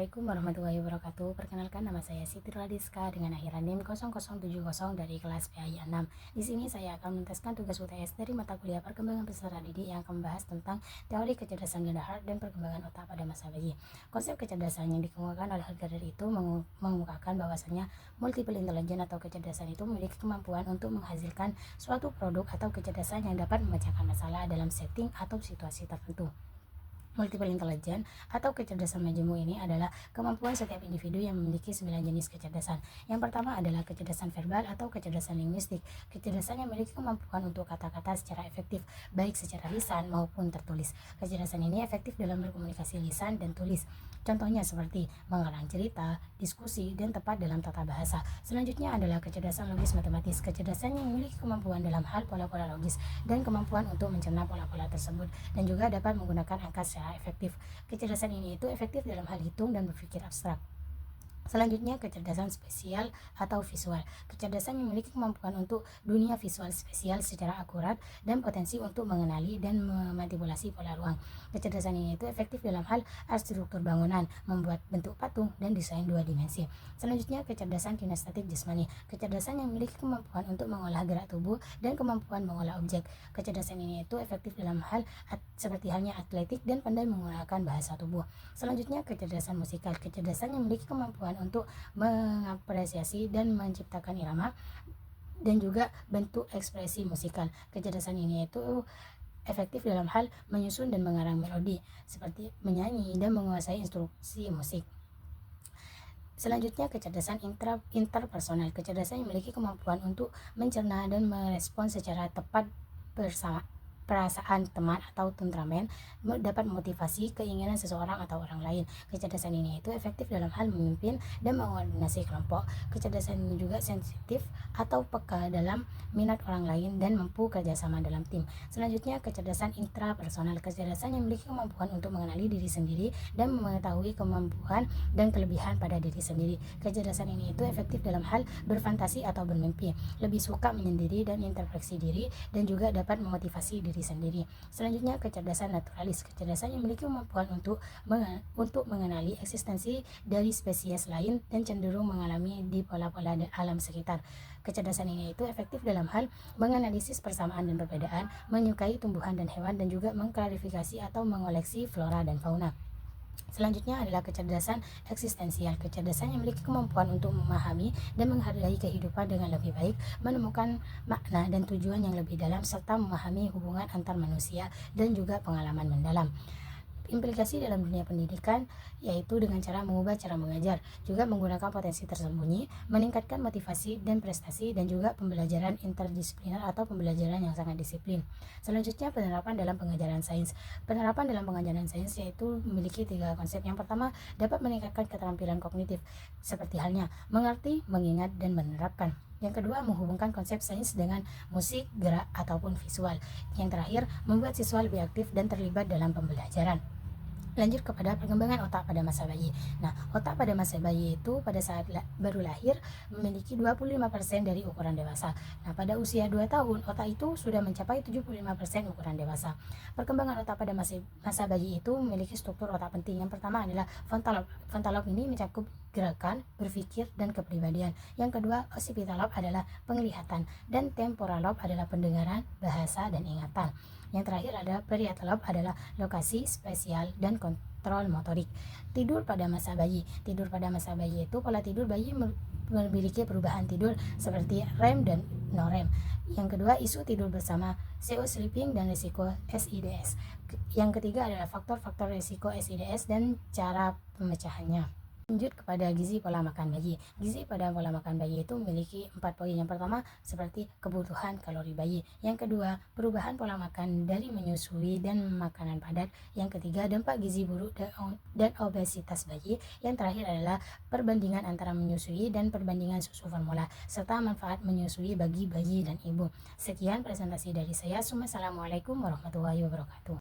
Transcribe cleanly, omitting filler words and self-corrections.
Assalamualaikum warahmatullahi wabarakatuh. Perkenalkan, nama saya Siti Radiska dengan akhiran NIM 0070 dari kelas PAI 6. Di sini saya akan menuntaskan tugas UTS dari mata kuliah Perkembangan Peserta Didik yang akan membahas tentang teori kecerdasan ganda heart dan perkembangan otak pada masa bayi. Konsep kecerdasan yang dikemukakan oleh Hargader itu mengungkapkan bahwasannya multiple intelligence atau kecerdasan itu memiliki kemampuan untuk menghasilkan suatu produk atau kecerdasan yang dapat memecahkan masalah dalam setting atau situasi tertentu. Multiple intelligence atau kecerdasan majemuk ini adalah kemampuan setiap individu yang memiliki 9 jenis kecerdasan. Yang pertama adalah kecerdasan verbal atau kecerdasan linguistik. Kecerdasan yang memiliki kemampuan untuk kata-kata secara efektif, baik secara lisan maupun tertulis. Kecerdasan ini efektif dalam berkomunikasi lisan dan tulis. Contohnya seperti mengarang cerita, diskusi, dan tepat dalam tata bahasa. Selanjutnya adalah kecerdasan logis matematis. Kecerdasan yang memiliki kemampuan dalam hal pola-pola logis dan kemampuan untuk mencerna pola-pola tersebut, dan juga dapat menggunakan angka secara efektif. Kecerdasan ini itu efektif dalam hal hitung dan berpikir abstrak. Selanjutnya, kecerdasan spesial atau visual. Kecerdasan yang memiliki kemampuan untuk dunia visual spesial secara akurat dan potensi untuk mengenali dan memanipulasi pola ruang. Kecerdasan ini itu efektif dalam hal struktur bangunan, membuat bentuk patung, dan desain 2 dimensi. Selanjutnya, kecerdasan kinestetik jasmani. Kecerdasan yang memiliki kemampuan untuk mengolah gerak tubuh dan kemampuan mengolah objek. Kecerdasan ini itu efektif dalam hal seperti halnya atletik dan pandai menggunakan bahasa tubuh. Selanjutnya, kecerdasan musikal. Kecerdasan yang memiliki kemampuan untuk mengapresiasi dan menciptakan irama dan juga bentuk ekspresi musikal. Kecerdasan ini itu efektif dalam hal menyusun dan mengarang melodi, seperti menyanyi dan menguasai instruksi musik. Selanjutnya, kecerdasan interpersonal. Kecerdasan yang memiliki kemampuan untuk mencerna dan merespons secara tepat bersama perasaan teman atau temperamen, dapat memotivasi keinginan seseorang atau orang lain. Kecerdasan ini itu efektif dalam hal memimpin dan mengkoordinasi kelompok. Kecerdasan ini juga sensitif atau peka dalam minat orang lain dan mampu kerjasama dalam tim. Selanjutnya, kecerdasan intrapersonal. Kecerdasan yang memiliki kemampuan untuk mengenali diri sendiri dan mengetahui kemampuan dan kelebihan pada diri sendiri. Kecerdasan ini itu efektif dalam hal berfantasi atau bermimpi, lebih suka menyendiri dan introspeksi diri, dan juga dapat memotivasi diri sendiri. Selanjutnya, kecerdasan naturalis. Kecerdasan yang memiliki kemampuan untuk mengenali eksistensi dari spesies lain dan cenderung mengalami di pola-pola alam sekitar. Kecerdasan ini itu efektif dalam hal menganalisis persamaan dan perbedaan, menyukai tumbuhan dan hewan, dan juga mengklarifikasi atau mengoleksi flora dan fauna. Selanjutnya adalah kecerdasan eksistensial. Kecerdasan yang memiliki kemampuan untuk memahami dan menghargai kehidupan dengan lebih baik, menemukan makna dan tujuan yang lebih dalam, serta memahami hubungan antar manusia dan juga pengalaman mendalam. Implikasi dalam dunia pendidikan yaitu dengan cara mengubah cara mengajar, juga menggunakan potensi tersembunyi, meningkatkan motivasi dan prestasi, dan juga pembelajaran interdisipliner atau pembelajaran yang sangat disiplin. Selanjutnya, penerapan dalam pengajaran sains. Penerapan dalam pengajaran sains yaitu memiliki 3 konsep. Yang pertama, dapat meningkatkan keterampilan kognitif seperti halnya mengerti, mengingat, dan menerapkan. Yang kedua, menghubungkan konsep sains dengan musik, gerak, ataupun visual. Yang terakhir, membuat siswa lebih aktif dan terlibat dalam pembelajaran. Lanjut kepada perkembangan otak pada masa bayi. Nah, otak pada masa bayi itu pada saat baru lahir memiliki 25% dari ukuran dewasa. Nah, pada usia 2 tahun, otak itu sudah mencapai 75% ukuran dewasa. Perkembangan otak pada masa bayi itu memiliki struktur otak penting. Yang pertama adalah frontal lobe. Frontal lobe ini mencakup gerakan, berpikir, dan kepribadian. Yang kedua, occipital lobe adalah penglihatan, dan temporal lobe adalah pendengaran, bahasa, dan ingatan. Yang terakhir ada parietal lobe adalah lokasi, spesial, dan kontrol motorik. Tidur pada masa bayi. Tidur pada masa bayi itu pola tidur bayi memiliki perubahan tidur seperti REM dan no-REM. Yang kedua, isu tidur bersama, CO sleeping, dan risiko SIDS. Yang ketiga adalah faktor-faktor risiko SIDS dan cara pemecahannya. Lanjut kepada gizi pola makan bayi. Gizi pada pola makan bayi itu memiliki 4 poin. Yang pertama, seperti kebutuhan kalori bayi. Yang kedua, perubahan pola makan dari menyusui dan makanan padat. Yang ketiga, dampak gizi buruk dan obesitas bayi. Yang terakhir adalah perbandingan antara menyusui dan perbandingan susu formula, serta manfaat menyusui bagi bayi dan ibu. Sekian presentasi dari saya. Assalamualaikum warahmatullahi wabarakatuh.